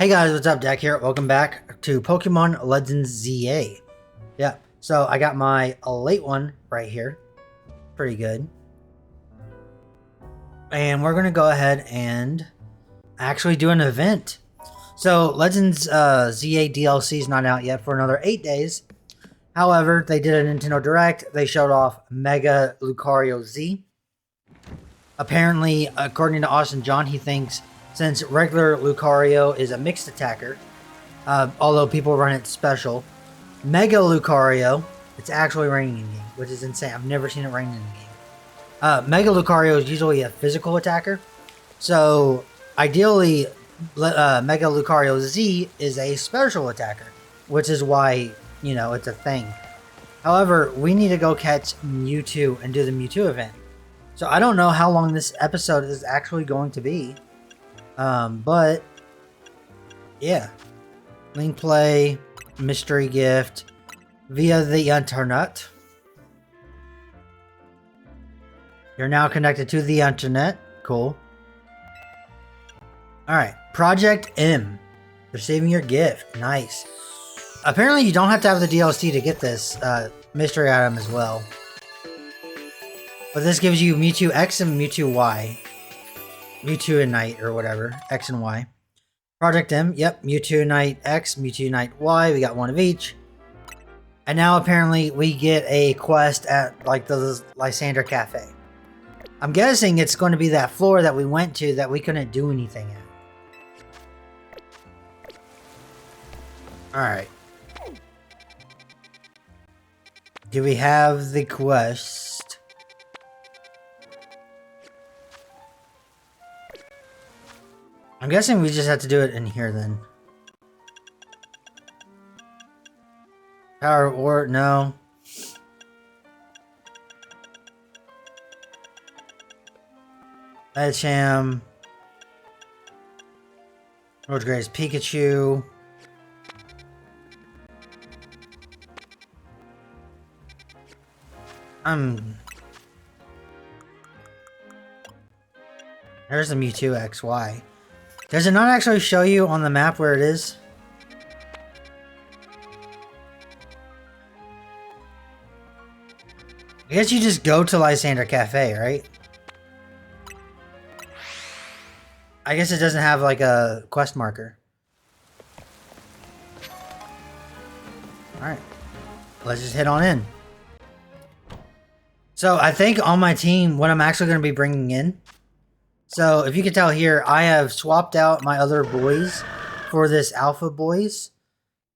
Hey guys, what's up? Dak here. Welcome back to Pokemon Legends ZA. Yeah, so I got my late one right here. Pretty good. And we're going to go ahead and actually do an event. So Legends ZA DLC is not out yet for another 8 days. However, they did a Nintendo Direct. They showed off Mega Lucario Z. Apparently, according to Austin John, he thinks since regular Lucario is a mixed attacker, although people run it special, Mega Lucario, it's actually raining in game, which is insane. I've never seen it rain in the game. Mega Lucario is usually a physical attacker, so ideally, Mega Lucario Z is a special attacker, which is why, you know, it's a thing. However, we need to go catch MewTwo and do the MewTwo event. So I don't know how long this episode is actually going to be. But yeah, link play, mystery gift via the internet. You're now connected to the internet. Cool. Alright, Project M. Receiving your gift. Nice. Apparently you don't have to have the DLC to get this mystery item as well. But this gives you Mewtwo X and Mewtwo Y. Mewtwo Unite or whatever. X and Y. Project M. Yep. Mewtwo Unite X, Mewtwo Unite Y. We got one of each. And now apparently we get a quest at like the Lysander Cafe. I'm guessing it's going to be that floor that we went to that we couldn't do anything at. Alright. Do we have the quest? I'm guessing we just have to do it in here then. Power or no. Edgeham. Road Grace Pikachu. There's the Mewtwo XY. Does it not actually show you on the map where it is? I guess you just go to Lysander Cafe, right? I guess it doesn't have like a quest marker. Alright. Let's just head on in. So I think on my team, what I'm actually going to be bringing in. So, if you can tell here, I have swapped out my other boys for this alpha boys.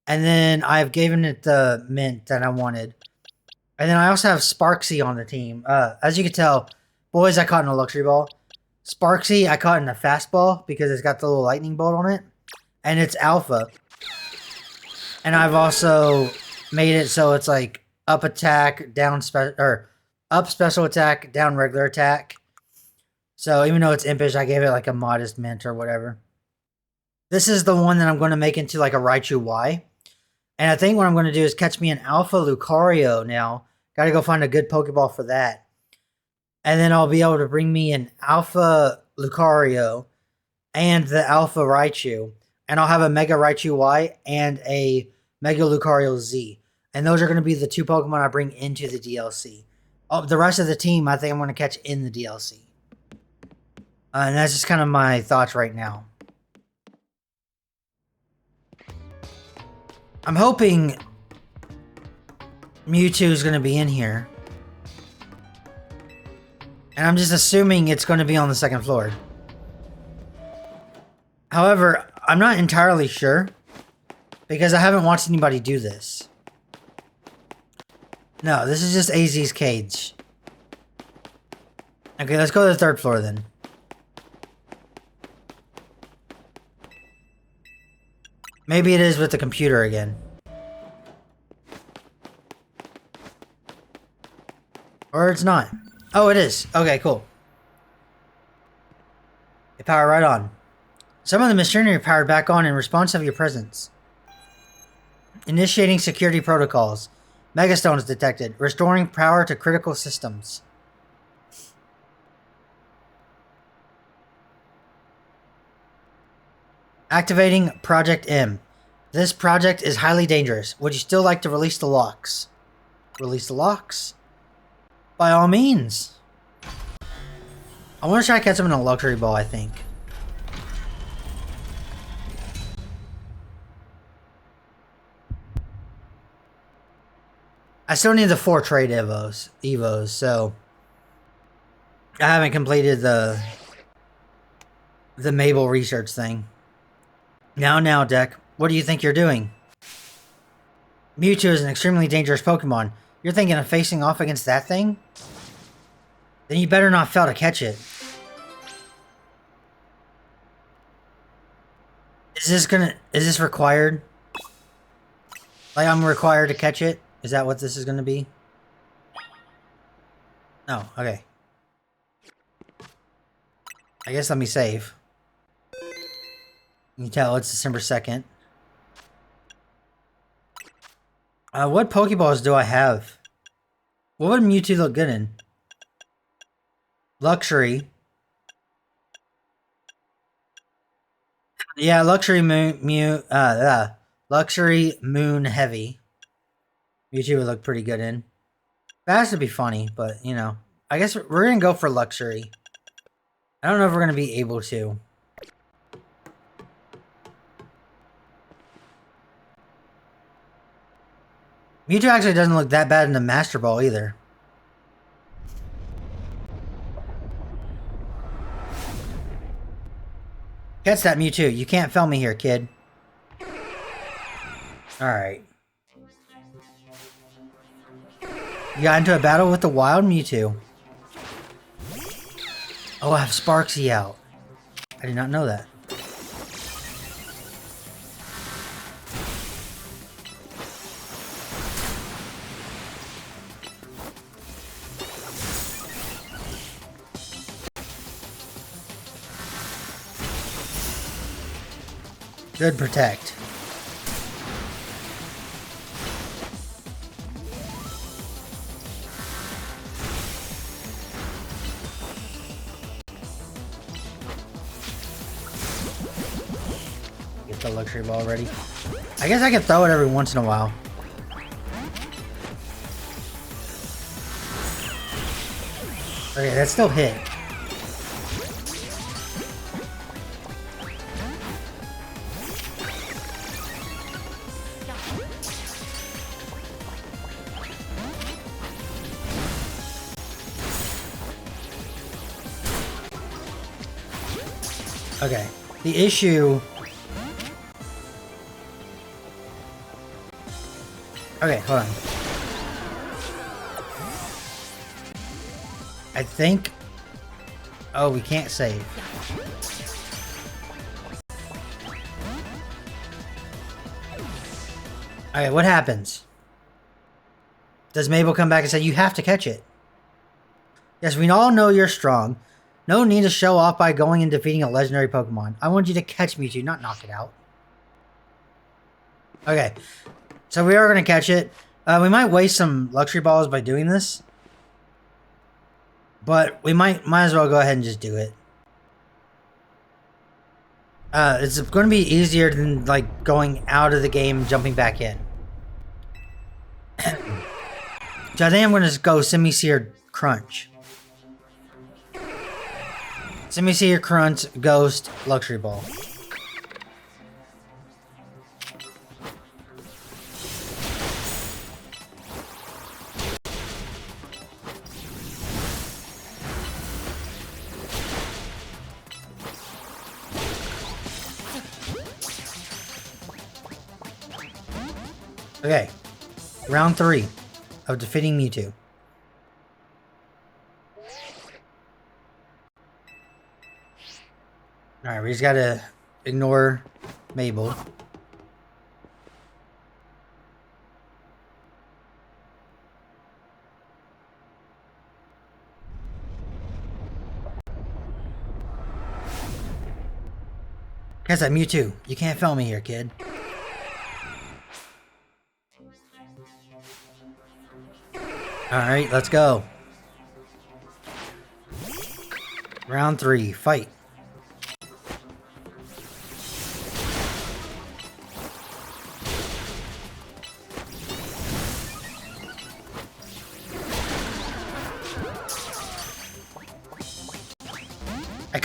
And then I've given it the mint that I wanted. And then I also have Sparksy on the team. As you can tell, boys I caught in a luxury ball. Sparksy I caught in a fastball because it's got the little lightning bolt on it. And it's alpha. And I've also made it so it's like up attack, down up special attack, down regular attack. So even though it's impish, I gave it like a modest mint or whatever. This is the one that I'm going to make into like a Raichu Y. And I think what I'm going to do is catch me an Alpha Lucario now. Got to go find a good Pokeball for that. And then I'll be able to bring me an Alpha Lucario and the Alpha Raichu. And I'll have a Mega Raichu Y and a Mega Lucario Z. And those are going to be the two Pokemon I bring into the DLC. Oh, the rest of the team I think I'm going to catch in the DLC. And that's just kind of my thoughts right now. I'm hoping Mewtwo is going to be in here. And I'm just assuming it's going to be on the second floor. However, I'm not entirely sure. Because I haven't watched anybody do this. No, this is just AZ's cage. Okay, let's go to the third floor then. Maybe it is with the computer again. Or it's not. Oh, it is. Okay, cool. They power right on. Some of the machinery powered back on in response of your presence. Initiating security protocols. Megastones detected. Restoring power to critical systems. Activating Project M. This project is highly dangerous. Would you still like to release the locks? Release the locks? By all means. I want to try to catch him in a luxury ball, I think. I still need the 4 trade evos, so I haven't completed the Mabel research thing. Now, Deck, what do you think you're doing? Mewtwo is an extremely dangerous Pokemon. You're thinking of facing off against that thing? Then you better not fail to catch it. Is this required? Like I'm required to catch it? Is that what this is gonna be? No, okay. I guess let me save. You can tell it's December 2nd. What Pokeballs do I have? What would Mewtwo look good in? Luxury. Yeah, Luxury Luxury Moon Heavy. Mewtwo would look pretty good in. That has to be funny, but, you know. I guess we're gonna go for Luxury. I don't know if we're gonna be able to. Mewtwo actually doesn't look that bad in the Master Ball either. Catch that, Mewtwo. You can't fail me here, kid. Alright. You got into a battle with the wild Mewtwo. Oh, I have Sparksy out. I did not know that. Good protect. Get the luxury ball ready. I guess I can throw it every once in a while. Okay, that still hit. Okay, the issue... Okay, hold on. I think... Oh, we can't save. Okay, what happens? Does Mabel come back and say, you have to catch it? Yes, we all know you're strong. No need to show off by going and defeating a legendary Pokemon. I want you to catch Mewtwo, not knock it out. Okay. So we are going to catch it. We might waste some luxury balls by doing this. But we might as well go ahead and just do it. It's going to be easier than like going out of the game and jumping back in. So I think I'm going to go Semi-Seared Crunch. Semi-Seared Crunch, Ghost, Luxury Ball. Okay, round 3 of defeating Mewtwo. Alright, we just gotta ignore Mabel. Catch that Mewtwo. You can't fail me here, kid. Alright, let's go. Round 3, fight.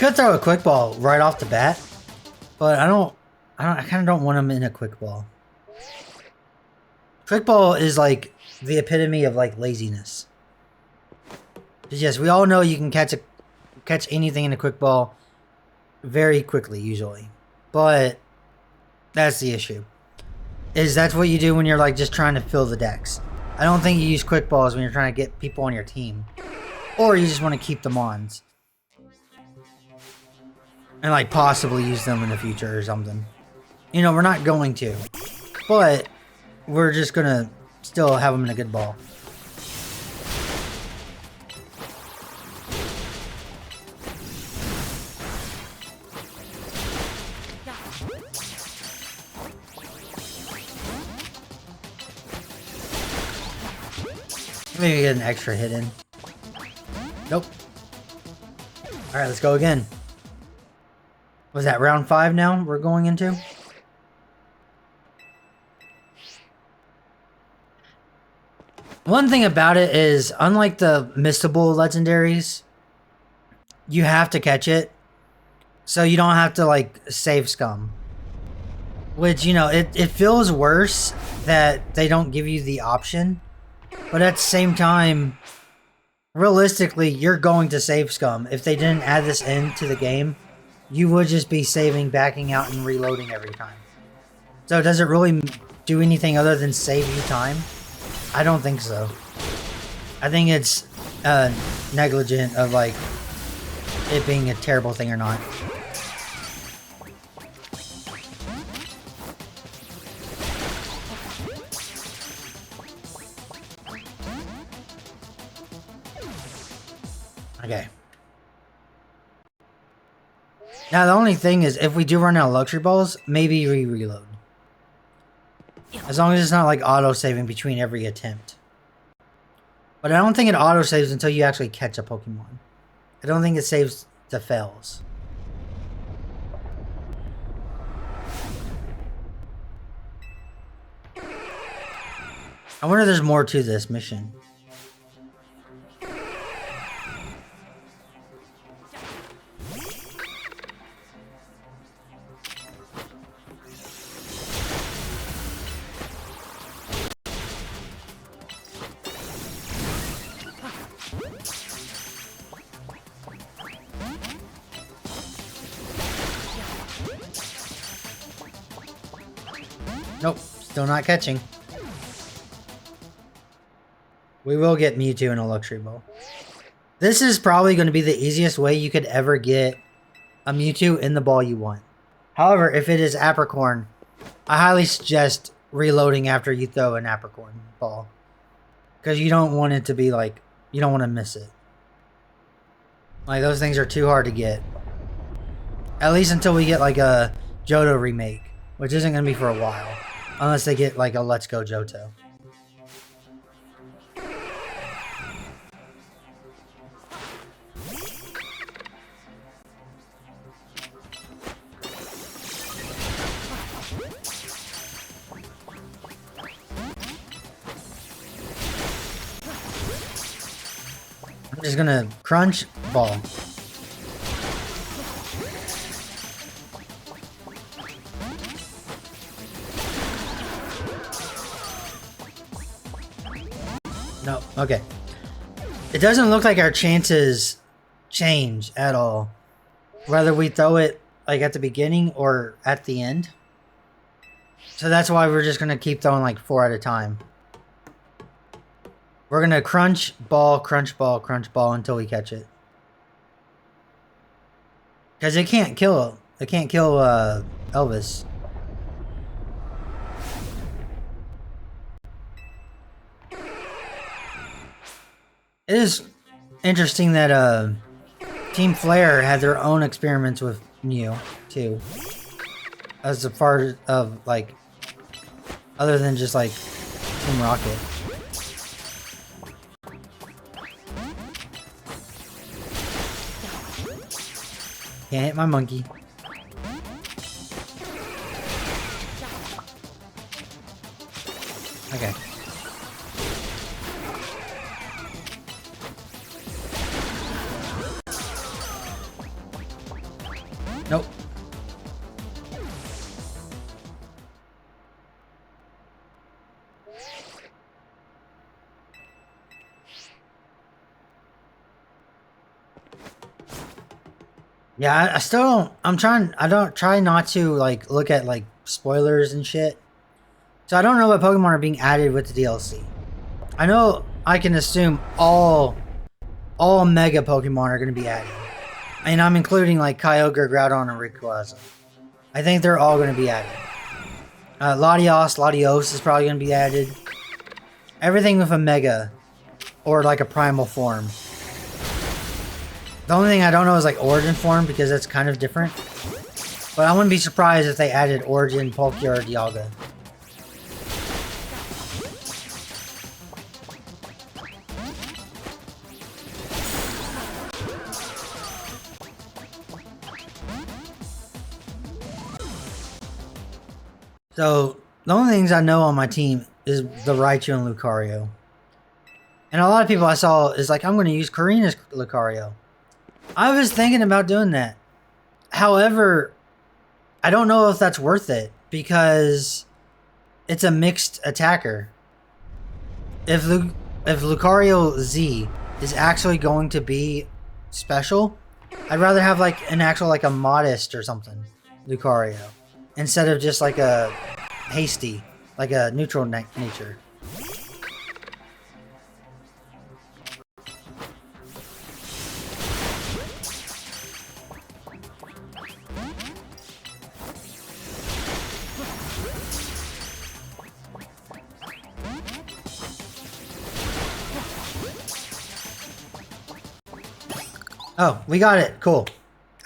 could throw a quick ball right off the bat, but I kind of don't want him in a quick ball. Quick ball is like the epitome of like laziness. Yes, we all know you can catch anything in a quick ball very quickly usually, but that's the issue. That's what you do when you're like just trying to fill the decks. I don't think you use quick balls when you're trying to get people on your team, or you just want to keep them on and like possibly use them in the future or something. You know, we're not going to, but we're just gonna still have them in a good ball. Maybe get an extra hit in. Nope. Alright, let's go again. Was that round 5 now we're going into? One thing about it is, unlike the missable legendaries, you have to catch it. So you don't have to like save scum. Which, you know, it feels worse that they don't give you the option. But at the same time, realistically, you're going to save scum. If they didn't add this into the game, you would just be saving, backing out, and reloading every time. So does it really do anything other than save you time? I don't think so. I think it's negligent of like it being a terrible thing or not. Okay. Now the only thing is, if we do run out of luxury balls, maybe reload. As long as it's not like auto-saving between every attempt. But I don't think it auto-saves until you actually catch a Pokemon. I don't think it saves the fails. I wonder if there's more to this mission. Nope, still not catching. We will get Mewtwo in a luxury ball. This is probably going to be the easiest way you could ever get a Mewtwo in the ball you want. However, if it is Apricorn, I highly suggest reloading after you throw an Apricorn ball. Because you don't want it to be like, you don't want to miss it. Like, those things are too hard to get. At least until we get like a Johto remake, which isn't going to be for a while. Unless they get like a Let's Go Johto. I'm just gonna crunch ball. No, okay. It doesn't look like our chances change at all. Whether we throw it like at the beginning or at the end. So that's why we're just gonna keep throwing like 4 at a time. We're gonna crunch ball until we catch it. Because it can't kill Elvis. It is interesting that Team Flare had their own experiments with Mew too. As a part of like, other than just like Team Rocket. Can't hit my monkey. Okay. Yeah, I still don't. I don't try not to like look at like spoilers and shit. So I don't know what Pokemon are being added with the DLC. I know I can assume all Mega Pokemon are going to be added, and I'm including like Kyogre, Groudon, and Rayquaza. I think they're all going to be added. Latios is probably going to be added. Everything with a Mega or like a Primal form. The only thing I don't know is like Origin form because that's kind of different. But I wouldn't be surprised if they added Origin, Palkia, or Dialga. So, the only things I know on my team is the Raichu and Lucario. And a lot of people I saw is like, I'm going to use Karina's Lucario. I was thinking about doing that. However, I don't know if that's worth it because it's a mixed attacker. If Lucario Z is actually going to be special, I'd rather have like an actual like a modest or something Lucario instead of just like a hasty, like a neutral nature. Oh, we got it. Cool.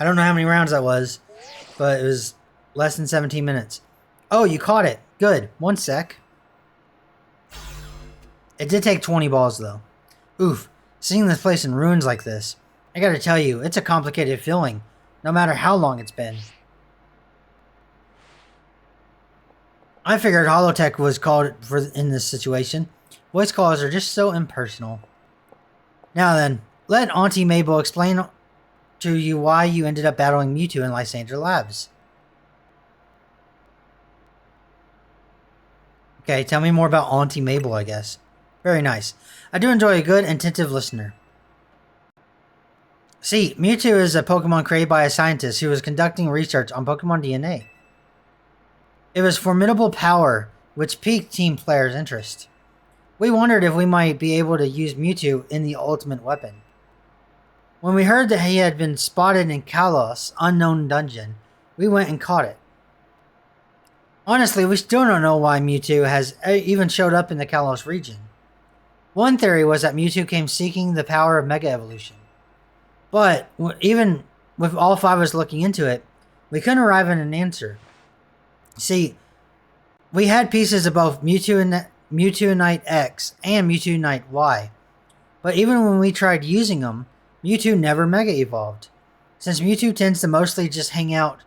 I don't know how many rounds that was, but it was less than 17 minutes. Oh, you caught it. Good. One sec. It did take 20 balls, though. Oof. Seeing this place in ruins like this, I gotta tell you, it's a complicated feeling, no matter how long it's been. I figured Holotech was called for in this situation. Voice calls are just so impersonal. Now then, let Auntie Mabel explain to you why you ended up battling Mewtwo in Lysander Labs. Okay, tell me more about Auntie Mabel, I guess. Very nice. I do enjoy a good, attentive listener. See, Mewtwo is a Pokemon created by a scientist who was conducting research on Pokemon DNA. It was formidable power, which piqued team players' interest. We wondered if we might be able to use Mewtwo in the ultimate weapon. When we heard that he had been spotted in Kalos' unknown dungeon, we went and caught it. Honestly, we still don't know why Mewtwo has even showed up in the Kalos region. One theory was that Mewtwo came seeking the power of Mega Evolution. But even with all five of us looking into it, we couldn't arrive at an answer. See, we had pieces of both Mewtwo Unite X and Mewtwo Unite Y. But even when we tried using them, Mewtwo never Mega Evolved. Since Mewtwo tends to mostly just hang out,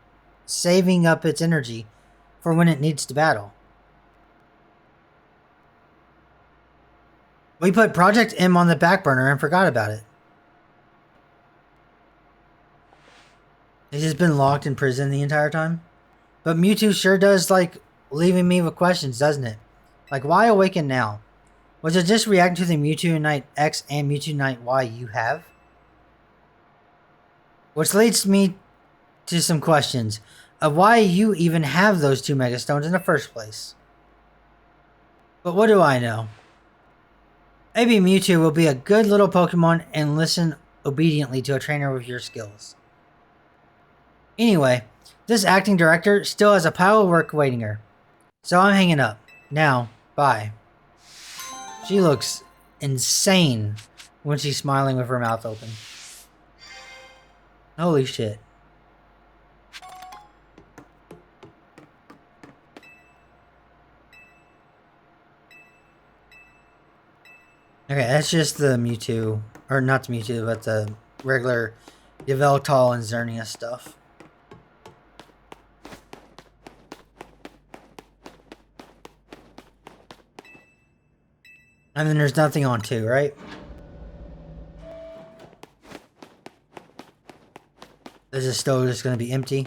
saving up its energy for when it needs to battle. We put Project M on the back burner and forgot about it. He's just been locked in prison the entire time. But Mewtwo sure does like leaving me with questions, doesn't it? Like, why awaken now? Was it just reacting to the Mewtwo Unite X and Mewtwo Unite Y you have? Which leads me to some questions of why you even have those two Mega Stones in the first place. But what do I know? Maybe Mewtwo will be a good little Pokemon and listen obediently to a trainer with your skills. Anyway, this acting director still has a pile of work waiting her. So I'm hanging up. Now, bye. She looks insane when she's smiling with her mouth open. Holy shit. Okay, that's just the Mewtwo. Or not the Mewtwo, but the regular Yveltal and Xerneas stuff. And then there's nothing on 2, right? This is still just going to be empty.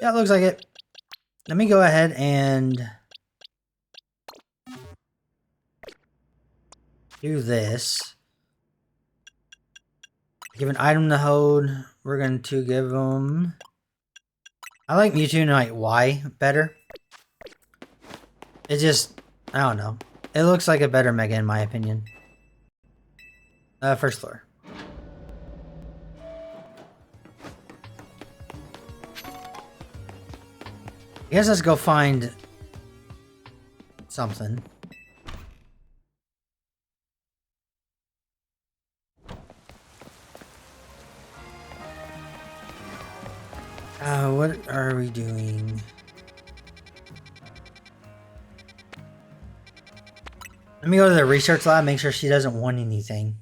Yeah, it looks like it. Let me go ahead and do this. Give an item to hold. We're going to give them... I like Mewtwo and like Y better. It just... I don't know. It looks like a better Mega in my opinion. First floor. I guess let's go find something. What are we doing? Let me go to the research lab, make sure she doesn't want anything.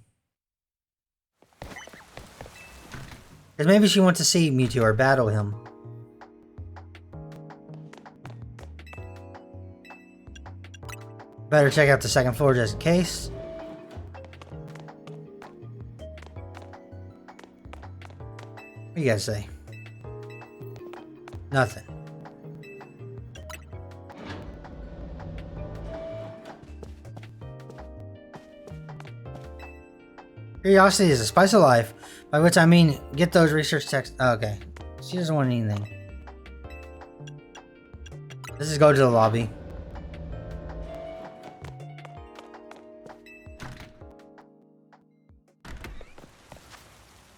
Because maybe she wants to see Mewtwo or battle him. Better check out the second floor just in case. What do you guys say? Nothing. Curiosity is the spice of life, by which I mean get those research texts. Oh, okay. She doesn't want anything. Let's just go to the lobby.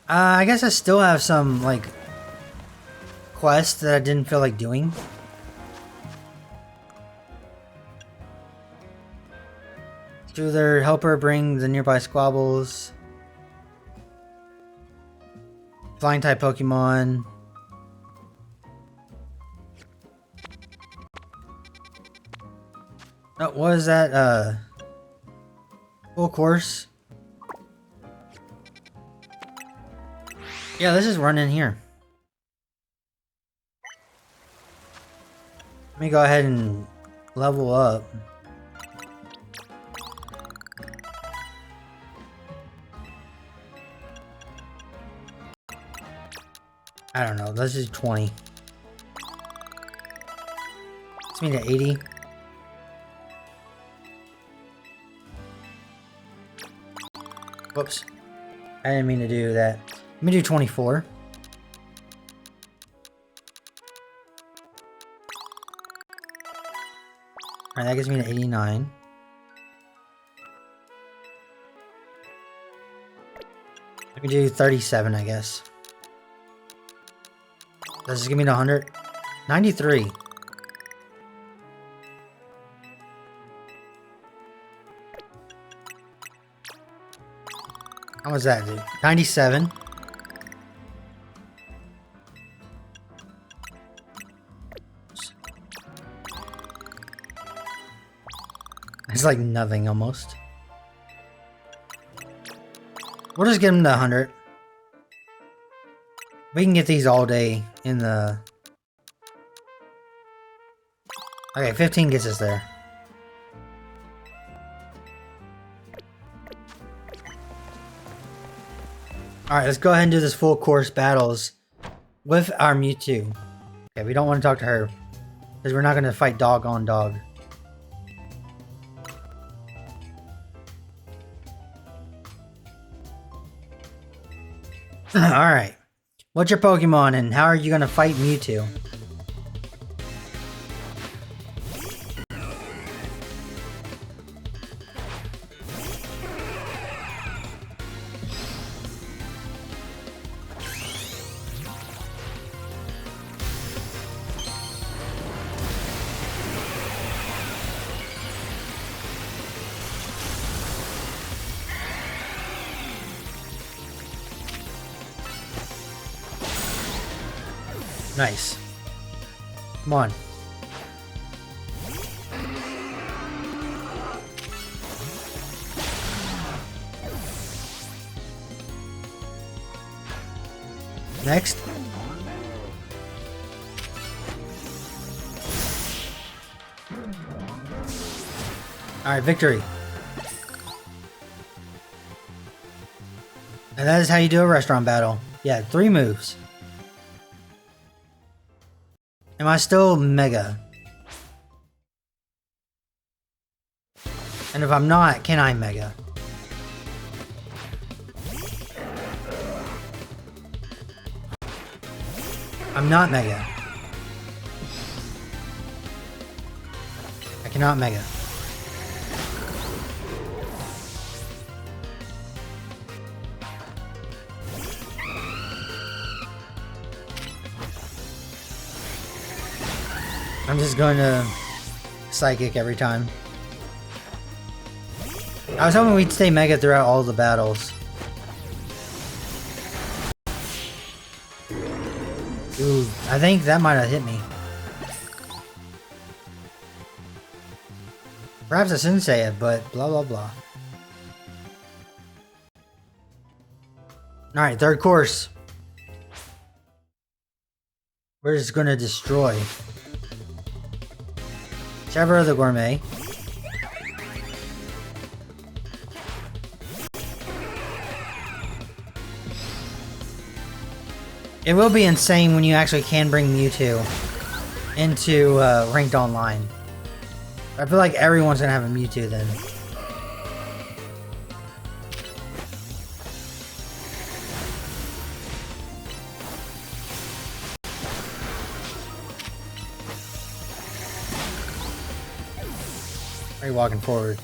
I guess I still have some, like, quests that I didn't feel like doing. Do their helper bring the nearby squabbles. Flying type Pokemon. Oh, what is that? Full course. Yeah, let's just run in here. Let me go ahead and level up. I don't know, let's just do 20. Let's meet at 80. Whoops. I didn't mean to do that. Let me do 24. Alright, that gets me to 89. I can do 37, I guess. Does this give me to 100? 93. How was that, dude? 97. It's like nothing almost. We'll just get him to 100. We can get these all day in the... Okay, 15 gets us there. Alright, let's go ahead and do this full course battles with our Mewtwo. Okay, we don't want to talk to her because we're not going to fight dog on dog. Alright. What's your Pokemon and how are you going to fight Mewtwo? Nice. Come on. Next. Alright, victory. And that is how you do a restaurant battle. Yeah, 3 moves. Am I still Mega? And if I'm not, can I Mega? I'm not Mega. I cannot Mega. I'm just going to Psychic every time. I was hoping we'd stay Mega throughout all the battles. Ooh, I think that might have hit me. Perhaps I shouldn't say it, but blah blah blah. Alright, third course. We're just gonna destroy. Chevra the Gourmet. It will be insane when you actually can bring Mewtwo into ranked online. I feel like everyone's gonna have a Mewtwo then. Are you walking forward?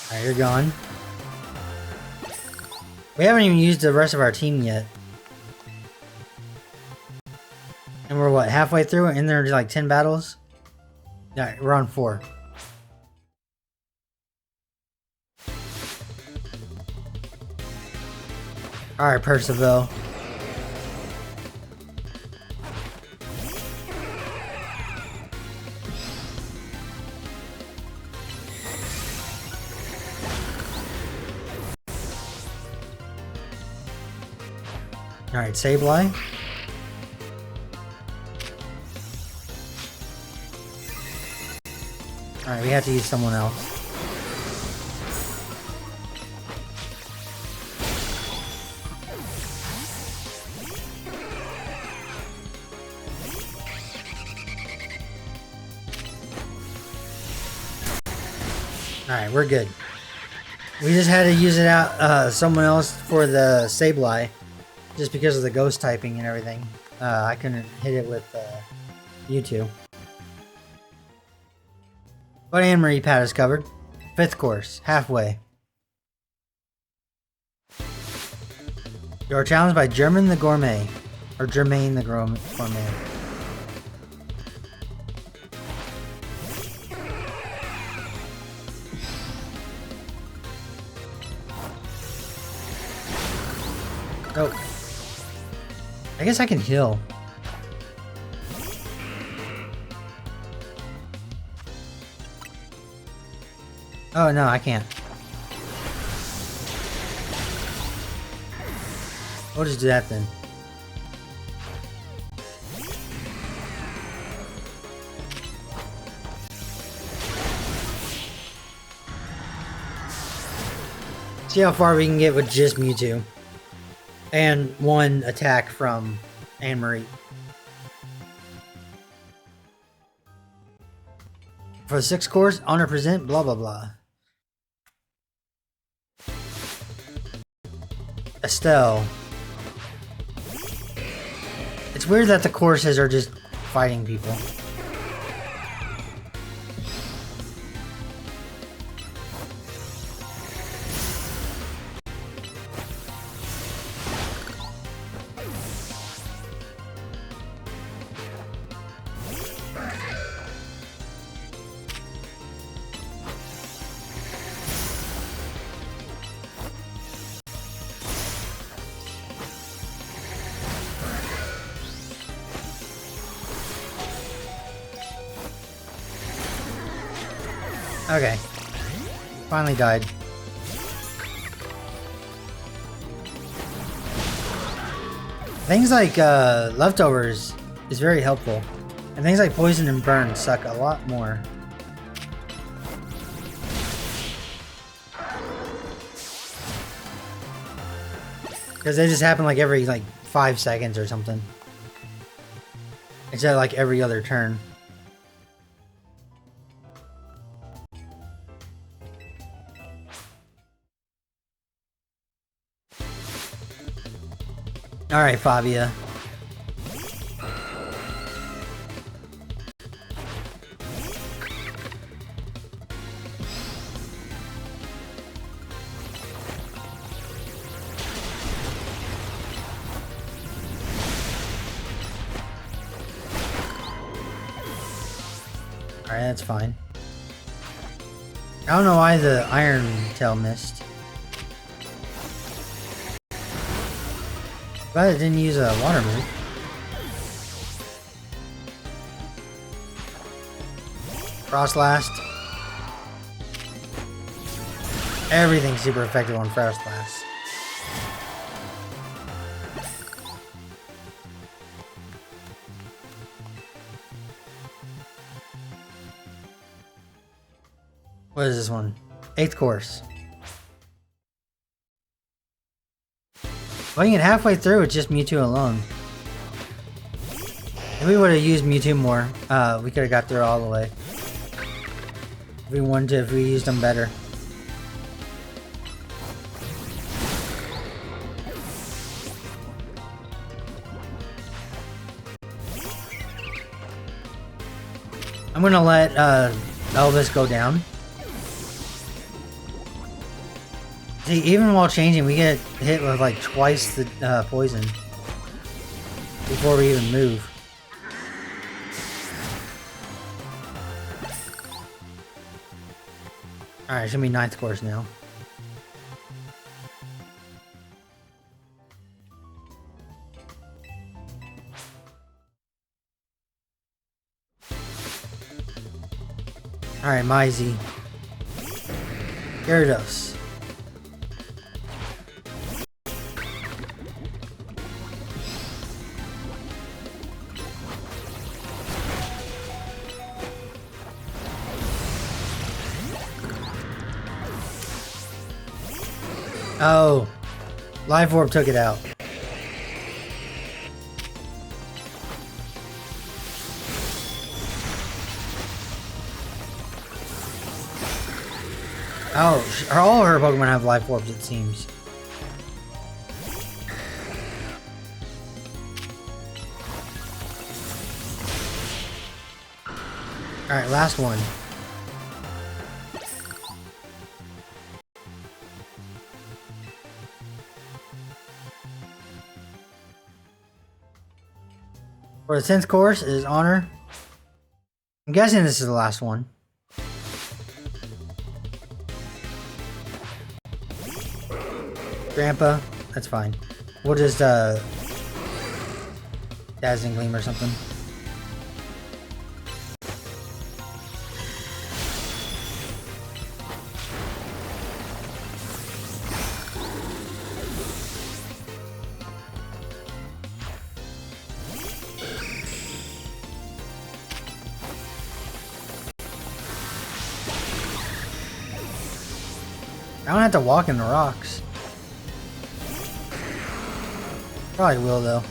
Alright, you're gone. We haven't even used the rest of our team yet. And we're what, halfway through it? And there's like 10 battles? Alright, we're on 4. Alright, Percival. Alright, Sableye. Alright, we have to use someone else. Alright, we're good. We just had to use it out, someone else for the Sableye. Just because of the ghost typing and everything. I couldn't hit it with MewTwo. But Anne-Marie Pat is covered. 5th course, halfway. You are challenged by German the Gourmet. Or Germain the Gourmet. Oh. I guess I can heal. Oh no, I can't. We'll just do that then. See how far we can get with just Mewtwo. And one attack from Anne-Marie. For the 6th course, honor present, blah blah blah. Estelle. It's weird that the courses are just fighting people. Okay. Finally died. Things like leftovers is very helpful. And things like poison and burn suck a lot more. Because they just happen like every 5 seconds or something. Instead of like every other turn. Alright, Fabia. Alright, that's fine. I don't know why the Iron Tail missed. But it didn't use a water move. Frost Blast. Everything's super effective on Frost Blast. What is this one? 8th course. If I can get halfway through with just Mewtwo alone. If we would have used Mewtwo more, we could have got through all the way. If we wanted to, if we used them better. I'm gonna let Elvis go down. See, even while changing, we get hit with like twice the poison before we even move. Alright, it's gonna be 9th course now. Alright, Maizy. Gyarados. Oh, Life Orb took it out. Oh, all her Pokemon have Life Orbs, it seems. Alright, last one. For the 10th course is Honor. I'm guessing this is the last one. Grandpa, that's fine. We'll just Dazzling Gleam or something. I don't have to walk in the rocks. Probably will though.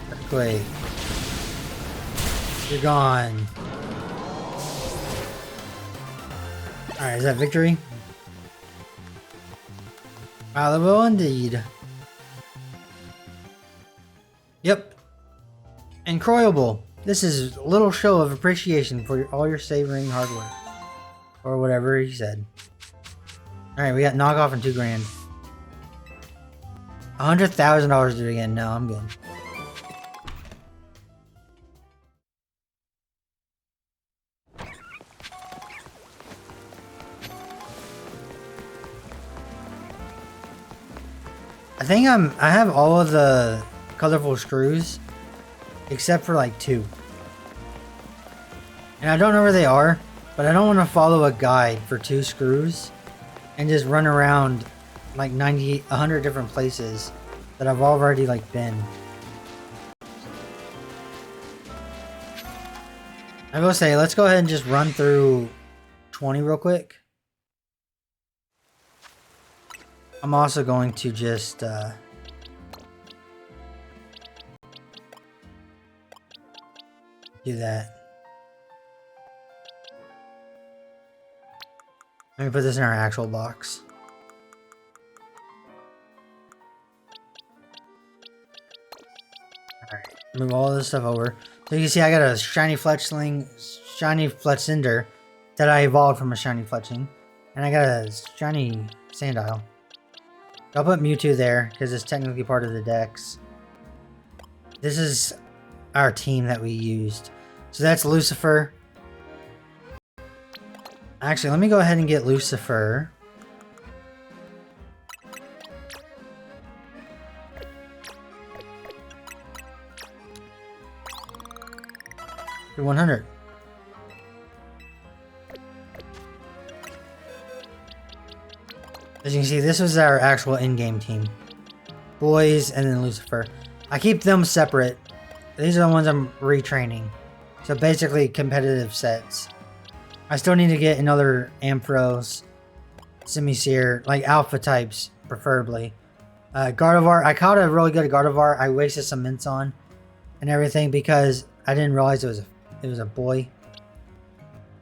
Earthquake. You're gone. Alright, is that victory? Valuable indeed. Yep. Incroyable. This is a little show of appreciation for all your savoring hard work. Or whatever he said. Alright, we got knockoff and $2 grand. $100,000 to do it again. No, I'm good. I have all of the colorful screws except for like 2. And I don't know where they are, but I don't want to follow a guide for 2 screws and just run around like 100 different places that I've already like been. I will say, let's go ahead and just run through 20 real quick. I'm also going to just do that. Let me put this in our actual box. Alright, move all this stuff over. So you can see I got a shiny fletchling, shiny fletchinder that I evolved from a shiny fletching. And I got a shiny sandile. I'll put Mewtwo there because it's technically part of the dex. This is our team that we used. So that's Lucifer. Actually, let me go ahead and get Lucifer. To 100. As you can see, this was our actual in-game team. Boys and then Lucifer. I keep them separate. These are the ones I'm retraining. So basically competitive sets. I still need to get another Ampharos, Semi-Seer, like alpha types, preferably. Gardevoir, I caught a really good Gardevoir. I wasted some mints on and everything because I didn't realize it was a boy.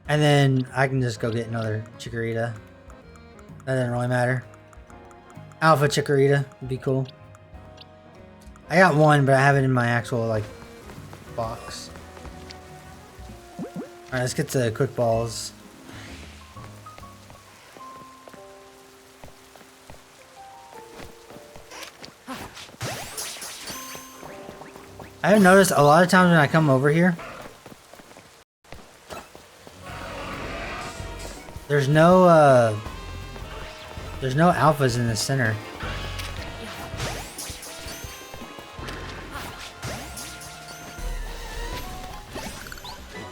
And then I can just go get another Chikorita. That doesn't really matter. Alpha Chikorita would be cool. I got one, but I have it in my actual, like, box. Alright, let's get to quick balls. I have noticed a lot of times when I come over here, there's no alphas in the center.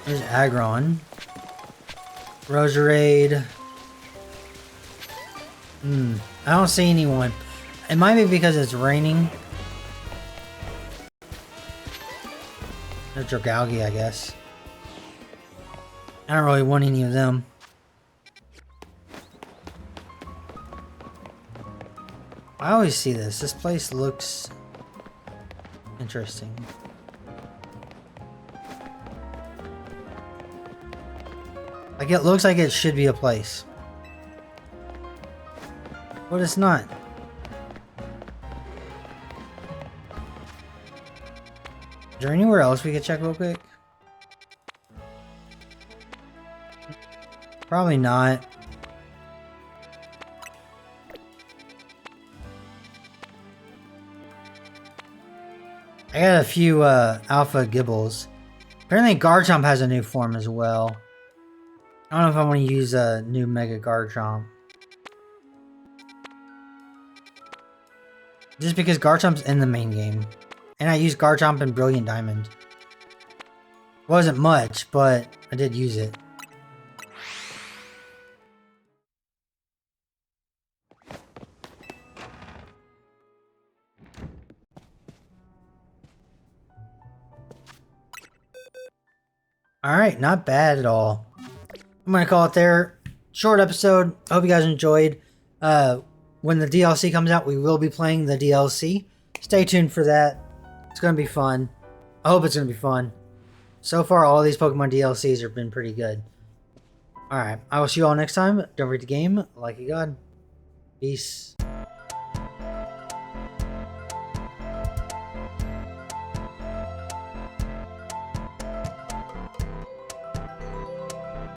There's Aggron. Roserade. I don't see anyone. It might be because it's raining. There's Dragalge, I guess. I don't really want any of them. I always see this. This place looks interesting. Like, it looks like it should be a place. But it's not. Is there anywhere else we could check real quick? Probably not. I got a few alpha Gibbles. Apparently Garchomp has a new form as well. I don't know if I want to use a new Mega Garchomp. Just because Garchomp's in the main game. And I used Garchomp in Brilliant Diamond. Wasn't much, but I did use it. Alright, not bad at all. I'm gonna call it there. Short episode. I hope you guys enjoyed. When the DLC comes out, we will be playing the DLC. Stay tuned for that. It's gonna be fun. I hope it's gonna be fun. So far, all these Pokemon DLCs have been pretty good. Alright, I will see you all next time. Don't forget to game like a god. Peace.